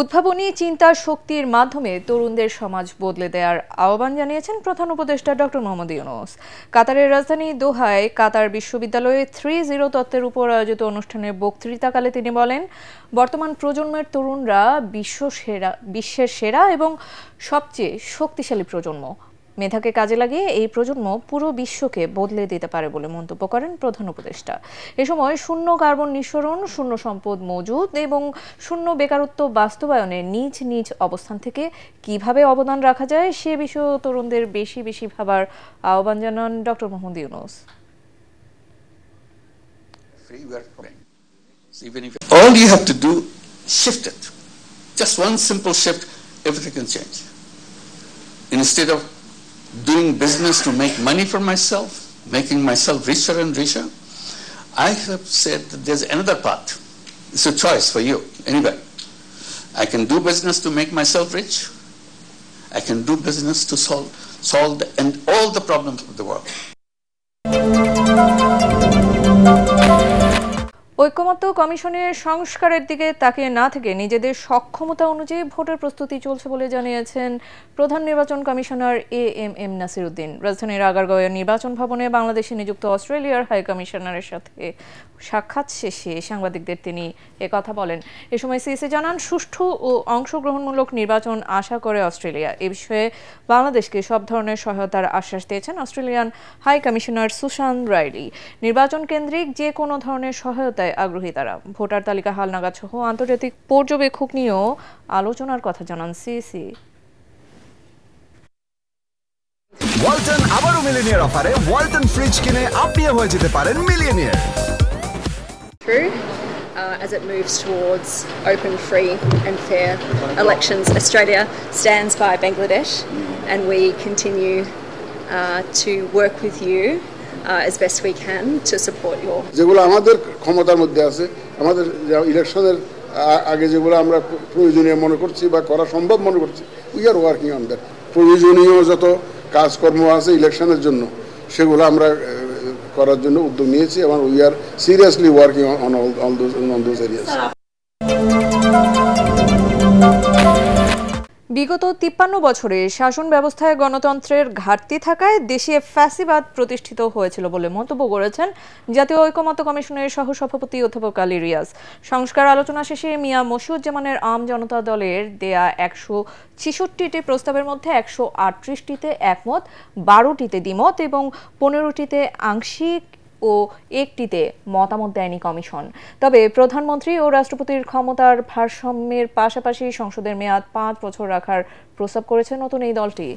উদ্ভাবনী চিন্তার শক্তির মাধ্যমে তরুণদের সমাজ বদলে দেওয়ার আহ্বান জানিয়েছেন প্রধান উপদেষ্টা ডক্টর মোহাম্মদ ইউনূস। কাতারের রাজধানী দোহায় কাতার বিশ্ববিদ্যালয়ে 3-0 তত্ত্বের উপর আয়োজিত অনুষ্ঠানে বক্তৃতাকালে তিনি বলেন, বর্তমান প্রজন্মের তরুণরা বিশ্বের সেরা এবং সবচেয়ে শক্তিশালী প্রজন্ম। মেধাকে কাজে লাগিয়ে এই প্রজন্ম পুরো বিশ্বকে বদলে দিতে পারে বলে মন্তব্য করেন প্রধান উপদেষ্টা। এ সময় শূন্য কার্বন নিঃসরণ, শূন্য সম্পদ মজুদ এবং শূন্য বেকারত্ব বাস্তবায়নে নিজ নিজ অবস্থান থেকে কিভাবে অবদান রাখা যায় সে বিষয়ে তরুণদের বেশি বেশি ভাবার আহ্বান জানান doctor Mohammad Yunus. All you have to do, shift it. Just one simple shift, everything can change. Instead of doing business to make money for myself, making myself richer and richer, I have said that there's another path. It's a choice for you, anyway. I can do business to make myself rich. I can do business to solve all the problems of the world. ঐক্যমত্য কমিশনের সংস্কারের দিকে তাকিয়ে না থেকে নিজেদের সক্ষমতা অনুযায়ী ভোটের প্রস্তুতি চলছে বলে জানিয়েছেন প্রধান নির্বাচন কমিশনার এএমএম নাসির উদ্দিন। রাজধানীর আগারগাঁওয়ের নির্বাচন ভবনে বাংলাদেশে নিযুক্ত অস্ট্রেলিয়ার হাই কমিশনারের সাথে সাক্ষাৎ শেষে সাংবাদিকদের তিনি একথা বলেন। এ সময় সিইসি জানান, সুষ্ঠু ও অংশগ্রহণমূলক নির্বাচন আশা করে অস্ট্রেলিয়া। এ বিষয়ে বাংলাদেশকে সব ধরনের সহায়তার আশ্বাস দিয়েছেন অস্ট্রেলিয়ান হাই কমিশনার সুশান রাইলি। নির্বাচন কেন্দ্রিক যে কোনো ধরনের সহায়তায় আগ্রহী তারা। ভোটার তালিকা হালনাগাদ সহ আন্তর্জাতিক পর্যবেক্ষক নিয়েও আলোচনার কথা জানান সিইসি। ওয়ালটন আবারও মিলিয়নিয়ার অফারে ওয়ালটন ফ্রিজ কিনে আপনিও হয়ে যেতে পারেন millionaire. As it moves towards open, free and fair elections, Australia stands by Bangladesh and we continue to work with you as best we can to support your. যেগুলো আমাদের ক্ষমতার মধ্যে আছে, আমাদের ইলেকশনের আগে যেগুলো আমরা প্রয়োজনীয় মনে করছি বা করা সম্ভব মনে করছি, we are working on that. প্রয়োজনীয় যত কাজকর্ম আছে ইলেকশনের জন্য সেগুলো আমরা করার জন্য উদ্যোগ নিয়েছি এবং we are seriously working on those areas. বিগত 53 বছরে শাসন ব্যবস্থায় গণতন্ত্রের ঘাটতি থাকায় দেশে ফ্যাসিবাদ প্রতিষ্ঠিত হয়েছিল বলে মন্তব্য করেছেন জাতীয় ঐকমত্য কমিশনের সহসভাপতি অধ্যাপক আলী রিয়াজ। সংস্কার আলোচনা শেষে মিয়া মশিউজ্জামানের আম জনতা দলের দেয়া 166টি প্রস্তাবের মধ্যে 138টিতে একমত, 12টিতে দ্বিমত এবং 15টিতে আংশিক ও 1টিতে মতামত দেয়নি কমিশন। তবে প্রধানমন্ত্রী ও রাষ্ট্রপতির ক্ষমতার ভারসাম্যের পাশাপাশি সংসদের মেয়াদ 5 বছর রাখার প্রস্তাব করেছে নতুন এই দলটি।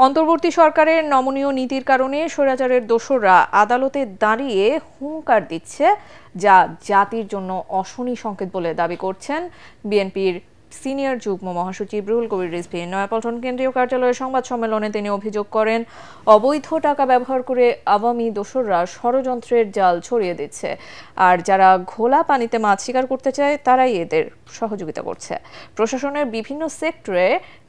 অন্তর্বর্তী সরকারের নমনীয় নীতির কারণে স্বৈরাচারের দোসররা আদালতে দাঁড়িয়ে হুঙ্কার দিচ্ছে, যা জাতির জন্য অশনি সংকেত বলে দাবি করছেন বিএনপির সিনিয়র যুগ্ম মহাসচিব রুহুল কবির রিজভী। নয়াপল্টন কেন্দ্রীয় কার্যালয়ের সংবাদ সম্মেলনে তিনি অভিযোগ করেন, অবৈধ টাকা ব্যবহার করে আওয়ামী দোসররা ষড়যন্ত্রের জাল ছড়িয়ে দিচ্ছে, আর যারা ঘোলা পানিতে মাছ শিকার করতে চায় তারাই এদের সহযোগিতা করছে। প্রশাসনের বিভিন্ন সেক্টরে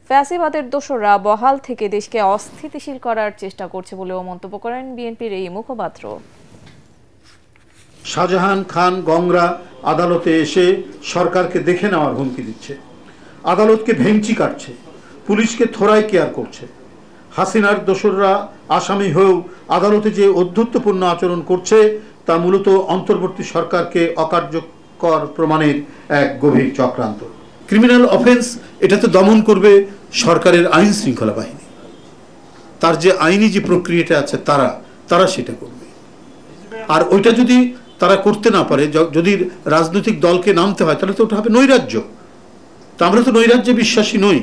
ফ্যাসিবাদের দোসররা বহাল থেকে দেশকে অস্থিতিশীল করার চেষ্টা করছে বলেও মন্তব্য করেন বিএনপির এই মুখপাত্র। শাহজাহান খান গংরা আদালতে এসে সরকারকে দেখে নেওয়ার হুমকি দিচ্ছে, আদালতকে ভেঙচি কাটছে, পুলিশকে থোড়াই কেয়ার করছে। হাসিনার দোসররা আসামি হয়েও আদালতে যে অধ্যত্বপূর্ণ আচরণ করছে তা মূলত অন্তর্বর্তী সরকারকে অকার্যকর প্রমাণের এক গভীর চক্রান্ত। ক্রিমিনাল অফেন্স এটাতে দমন করবে সরকারের আইন শৃঙ্খলা বাহিনী, তার যে আইনি যে প্রক্রিয়াটা আছে তারা সেটা করবে। আর ওইটা যদি তারা করতে না পারে, যদি রাজনৈতিক দলকে নামতে হয়, তাহলে তো ওটা হবে নৈরাজ্য। তা আমরা তো নৈরাজ্যে বিশ্বাসী নই।